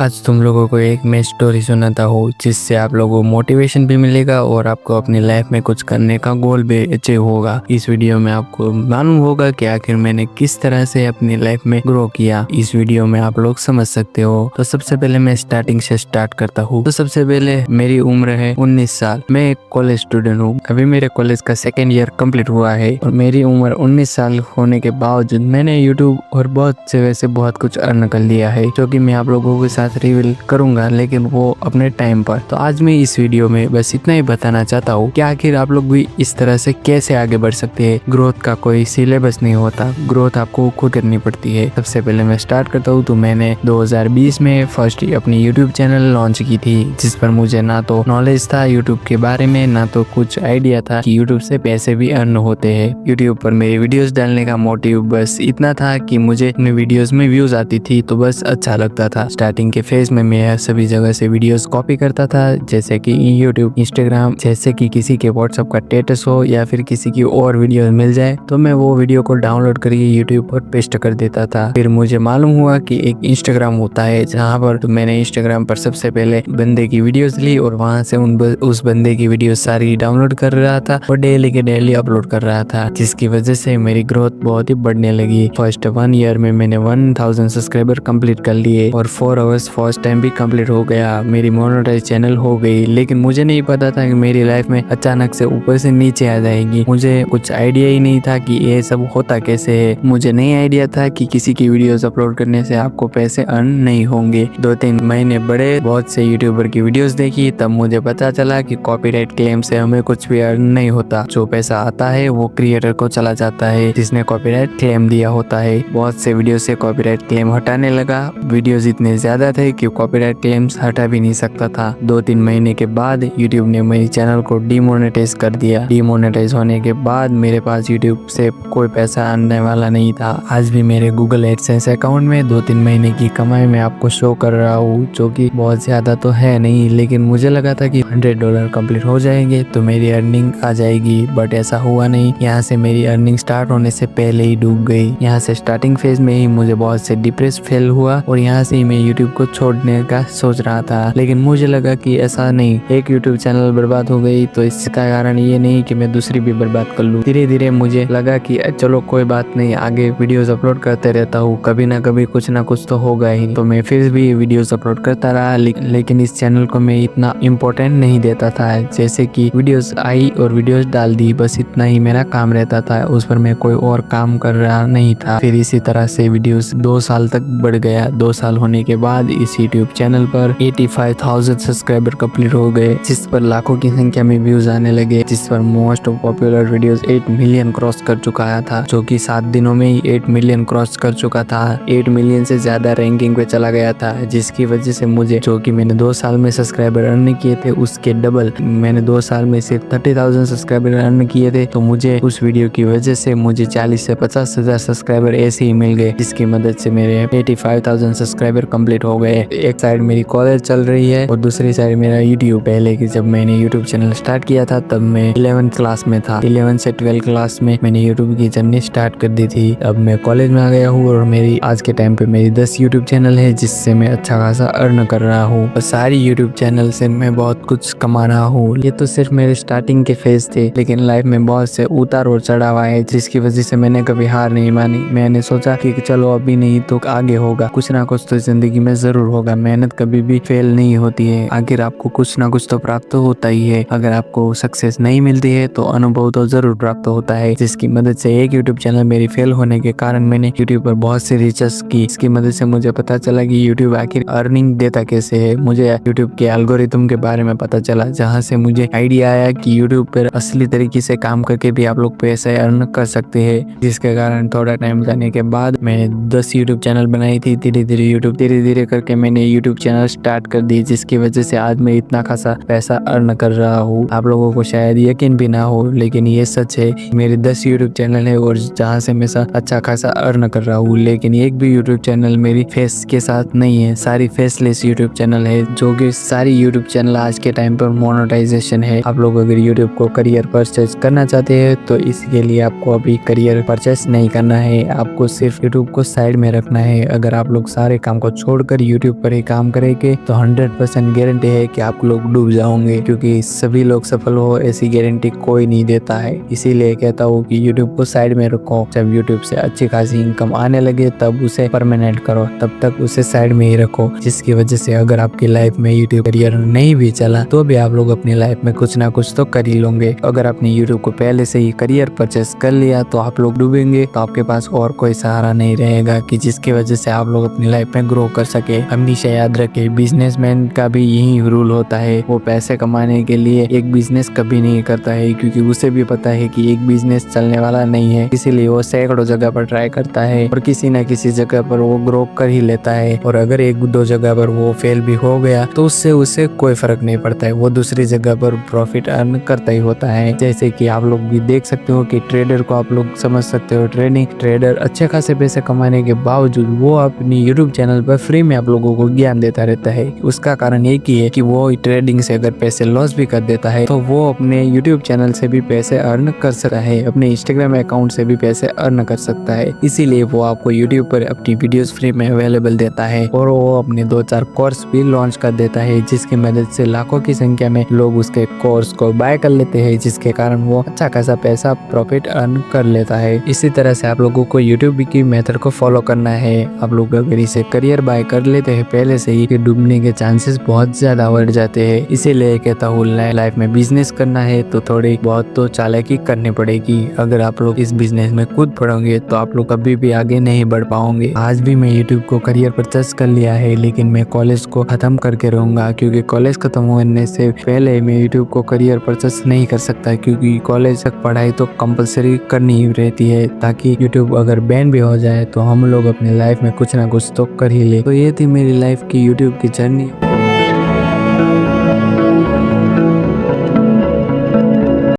आज तुम लोगों को एक मैं स्टोरी सुनाता हूँ जिससे आप लोगों को मोटिवेशन भी मिलेगा और आपको अपनी लाइफ में कुछ करने का गोल भी अचीव होगा। इस वीडियो में आपको मालूम होगा कि आखिर मैंने किस तरह से अपनी लाइफ में ग्रो किया। इस वीडियो में आप लोग समझ सकते हो। तो सबसे पहले मैं स्टार्टिंग से स्टार्ट करता हूँ। तो सबसे पहले मेरी उम्र है 19 साल। मैं एक कॉलेज स्टूडेंट हूँ। अभी मेरे कॉलेज का सेकेंड ईयर कंप्लीट हुआ है और मेरी उम्र 19 साल होने के बावजूद मैंने यूट्यूब और बहुत कुछ अर्न कर लिया है, जो कि मैं आप लोगों के साथ रिवील करूंगा, लेकिन वो अपने टाइम पर। तो आज मैं इस वीडियो में बस इतना ही बताना चाहता हूँ कि आखिर आप लोग भी इस तरह से कैसे आगे बढ़ सकते हैं। ग्रोथ का कोई सिलेबस नहीं होता, ग्रोथ आपको खुद करनी पड़ती है। सबसे पहले मैं स्टार्ट करता हूँ। तो मैंने 2020 में फर्स्ट अपनी यूट्यूब चैनल लॉन्च की थी, जिस पर मुझे ना तो नॉलेज था यूट्यूब के बारे में, ना तो कुछ आइडिया था कि यूट्यूब से पैसे भी अर्न होते हैं। यूट्यूब पर मेरी वीडियोस डालने का मोटिव बस इतना था कि मुझे अपने वीडियोस में व्यूज आती थी तो बस अच्छा लगता था। स्टार्टिंग के फेज में मैं सभी जगह से वीडियोस कॉपी करता था, जैसे कि यूट्यूब, इंस्टाग्राम, जैसे कि किसी के व्हाट्सएप का स्टेटस हो या फिर किसी की और वीडियो मिल जाए तो मैं वो वीडियो को डाउनलोड करके यूट्यूब पर पेस्ट कर देता था। फिर मुझे मालूम हुआ कि एक इंस्टाग्राम होता है जहाँ पर, तो मैंने इंस्टाग्राम पर सबसे पहले बंदे की वीडियोस ली और वहां से उस बंदे की वीडियो सारी डाउनलोड कर रहा था और डेली के डेली अपलोड कर रहा था, जिसकी वजह से मेरी ग्रोथ बहुत ही बढ़ने लगी। फर्स्ट 1 ईयर में मैंने 1000 सब्सक्राइबर कंप्लीट कर लिए और 4 आवर्स फर्स्ट टाइम भी कंप्लीट हो गया। मेरी मोनेटाइज चैनल हो गई, लेकिन मुझे नहीं पता था कि मेरी लाइफ में अचानक से ऊपर से नीचे आ जाएगी। मुझे कुछ आइडिया ही नहीं था कि ये सब होता कैसे है। मुझे नहीं आइडिया था कि किसी की वीडियोस अपलोड करने से आपको पैसे अर्न नहीं होंगे। 2-3 महीने बड़े, बहुत से यूट्यूबर की वीडियोस देखी, तब मुझे पता चला कि कॉपीराइट क्लेम से हमें कुछ भी अर्न नहीं होता। जो पैसा आता है वो क्रिएटर को चला जाता है जिसने कॉपीराइट क्लेम दिया होता है। बहुत से वीडियो से कॉपीराइट क्लेम हटाने लगा। वीडियोस इतने ज्यादा थे कि कॉपीराइट क्लेम्स हटा भी नहीं सकता था। 2-3 महीने के बाद यूट्यूब ने मेरी चैनल को डीमोनेटाइज कर दिया। डीमोनेटाइज होने के बाद मेरे पास यूट्यूब से कोई पैसा आने वाला नहीं था। आज भी मेरे गूगल एडसेंस अकाउंट में 2-3 महीने की कमाई मैं आपको शो कर रहा हूँ, जो कि बहुत ज्यादा तो है नहीं, लेकिन मुझे लगा था कि $100 कंप्लीट हो जाएंगे तो मेरी अर्निंग आ जाएगी, बट ऐसा हुआ नहीं। यहाँ से मेरी अर्निंग स्टार्ट होने से पहले ही डूब गई। यहाँ से स्टार्टिंग फेज में ही मुझे बहुत से डिप्रेस फील हुआ और यहाँ से ही मैं यूट्यूब को छोड़ने का सोच रहा था, लेकिन मुझे लगा कि ऐसा नहीं, एक यूट्यूब चैनल बर्बाद हो गई तो इसका कारण ये नहीं कि मैं दूसरी भी बर्बाद कर लूँ। धीरे धीरे मुझे लगा कि चलो कोई बात नहीं, आगे वीडियोस अपलोड करते रहता हूँ, कभी ना कभी कुछ ना कुछ तो होगा ही। तो मैं फिर भी वीडियोस अपलोड करता रहा, लेकिन इस चैनल को मैं इतना इम्पोर्टेंट नहीं देता था। जैसे कि वीडियोस आई और वीडियोस डाल दी, बस इतना ही मेरा काम रहता था, उस पर मैं कोई और काम कर रहा नहीं था। फिर इसी तरह से वीडियोस 2 साल तक बढ़ गया। 2 साल होने के बाद इस यूट्यूब चैनल पर 85,000 सब्सक्राइबर कंप्लीट हो गए, जिस पर लाखों की संख्या में व्यूज आने लगे, जिस पर most popular videos 8 million cross कर चुका था, जो कि 7 दिनों में ही 8 मिलियन क्रॉस कर चुका था। 8 मिलियन से ज्यादा रैंकिंग पे चला गया था, जिसकी वजह से मुझे, जो कि मैंने 2 साल में सब्सक्राइबर अर्न किए थे उसके डबल, मैंने 2 साल में सिर्फ 30,000 सब्सक्राइबर अर्न किए थे, तो मुझे उस वीडियो की वजह से मुझे 40 से 50,000 सब्सक्राइबर ऐसे ही मिल गए, जिसकी मदद से मेरे 85,000 सब्सक्राइबर कंप्लीट हो गए। एक साइड मेरी कॉलेज चल रही है और दूसरी साइड मेरा यूट्यूब। पहले की जब मैंने यूट्यूब चैनल स्टार्ट किया था तब मैं 11th क्लास में था। 11 से 12 क्लास में मैंने यूट्यूब की जर्नी स्टार्ट कर दी थी। अब मैं कॉलेज में आ गया हूँ और मेरी आज के टाइम पे मेरी 10 यूट्यूब चैनल है, जिससे मैं अच्छा खासा अर्न कर रहा हूँ और सारी यूट्यूब चैनल से मैं बहुत कुछ कमा रहा हूँ। ये तो सिर्फ मेरे स्टार्टिंग के फेज थे, लेकिन लाइफ में बहुत से उतार और चढ़ाव आए, जिसकी वजह से मैंने कभी हार नहीं मानी। मैंने सोचा कि चलो अभी नहीं तो आगे होगा, कुछ ना कुछ तो जिंदगी में जरूर होगा। मेहनत कभी भी फेल नहीं होती है, आखिर आपको कुछ ना कुछ तो प्राप्त होता ही है। अगर आपको सक्सेस नहीं मिलती है तो अनुभव तो जरूर प्राप्त होता है, जिसकी मदद से एक यूट्यूब चैनल मेरी फेल होने के कारण मैंने यूट्यूब पर बहुत सी रिसर्च की। इसकी मदद से मुझे पता चला कि यूट्यूब आखिर अर्निंग देता कैसे है। मुझे यूट्यूब के एल्गोरिथम के बारे में पता चला, जहाँ से मुझे आइडिया आया कि यूट्यूब पर असली तरीके से काम करके भी आप लोग पैसे अर्न कर सकते हैं। जिसके कारण थोड़ा टाइम जाने के बाद मैंने 10 यूट्यूब चैनल बनाई थी। धीरे धीरे करके मैंने यूट्यूब चैनल स्टार्ट कर दी, जिसकी वजह से आज मैं इतना खासा पैसा अर्न कर रहा हूँ। आप लोगों को शायद यकीन भी ना हो, लेकिन ये सच है। मेरे 10 यूट्यूब चैनल है और जहाँ से मैं अच्छा खासा अर्न कर रहा हूँ, लेकिन एक भी यूट्यूब चैनल मेरी फेस के साथ नहीं है। सारी फेसलेस यूट्यूब चैनल है, जो कि सारी यूट्यूब चैनल आज के टाइम पर मोनेटाइजेशन है। आप लोग अगर यूट्यूब को करियर परचेज करना चाहते हैं तो इसके लिए आपको अभी करियर परचेज नहीं करना है, आपको सिर्फ यूट्यूब को साइड में रखना है। अगर आप लोग सारे काम को छोड़कर यूट्यूब पर ही काम करेंगे तो 100% गारंटी है कि आप लोग डूब जाओगे, क्योंकि सभी लोग सफल हो ऐसी गारंटी कोई नहीं देता है। इसीलिए कहता हूँ कि यूट्यूब को साइड में रखो, जब यूट्यूब से अच्छी खासी इनकम आने लगे तब उसे परमानेंट करो, तब तक उसे साइड में ही रखो। जिसकी वजह से अगर आपकी लाइफ में यूट्यूब करियर नहीं भी चला तो भी आप लोग अपनी लाइफ में कुछ ना कुछ तो कर ही लोगे। अगर आपने यूट्यूब को पहले से ही करियर परचेस कर लिया तो आप लोग डूबेंगे, तो आपके पास और कोई सहारा नहीं रहेगा कि जिसकी वजह से आप लोग अपनी लाइफ में ग्रो कर सके। हमेशा याद रखे, बिजनेसमैन का भी यही रूल होता है, वो पैसे कमाने के लिए एक बिजनेस कभी नहीं करता है, क्योंकि उसे भी पता है कि एक बिजनेस चलने वाला नहीं है। इसीलिए वो सैकड़ों जगह पर ट्राई करता है और किसी न किसी जगह पर वो ग्रो कर ही लेता है। और अगर एक दो जगह पर वो फेल भी हो गया तो उससे उसे कोई फर्क नहीं पड़ता है, वो दूसरी जगह पर प्रॉफिट अर्न करता ही होता है। जैसे कि आप लोग भी देख सकते हो कि ट्रेडर को आप लोग समझ सकते हो, ट्रेडिंग ट्रेडर अच्छे खासे पैसे कमाने के बावजूद वो अपनी यूट्यूब चैनल पर फ्री में आप लोगों को ज्ञान देता रहता है। उसका कारण एक ही है कि वो ट्रेडिंग से अगर पैसे लॉस भी कर देता है तो वो अपने यूट्यूब चैनल से भी पैसे अर्न कर सकता है, अपने इंस्टाग्राम अकाउंट से भी पैसे अर्न कर सकता है। इसीलिए वो आपको यूट्यूब पर अपनी वीडियोस फ्री में अवेलेबल देता है और वो अपने 2-4 कोर्स भी लॉन्च कर देता है, जिसकी मदद से लाखों की संख्या में लोग उसके कोर्स को बाय कर लेते हैं, जिसके कारण वो अच्छा खासा पैसा प्रॉफिट अर्न कर लेता है। इसी तरह से आप लोगों को यूट्यूब की मेथड को फॉलो करना है। आप लोग अगर इसे करियर बाय कर लेते हैं पहले से ही, डूबने के चांसेस बहुत ज्यादा बढ़ जाते हैं। इसीलिए कहता हूँ लाइफ में बिजनेस करना है तो थोड़ी बहुत तो चालाकी करनी पड़ेगी। अगर आप लोग इस बिजनेस में कूद पड़ोगे तो आप लोग कभी भी आगे नहीं बढ़ पाओगे। आज भी मैं यूट्यूब को करियर परचेस कर लिया है, लेकिन मैं कॉलेज को खत्म करके रहूंगा, क्योंकि कॉलेज खत्म होने से पहले मैं यूट्यूब को करियर परचेस नहीं कर सकता, क्योंकि कॉलेज तक पढ़ाई तो कंपलसरी करनी ही रहती है, ताकि यूट्यूब अगर बैन भी हो जाए तो हम लोग अपनी लाइफ में कुछ ना कुछ तो कर ही ले। तो ये थी मेरी लाइफ की यूट्यूब की जर्नी।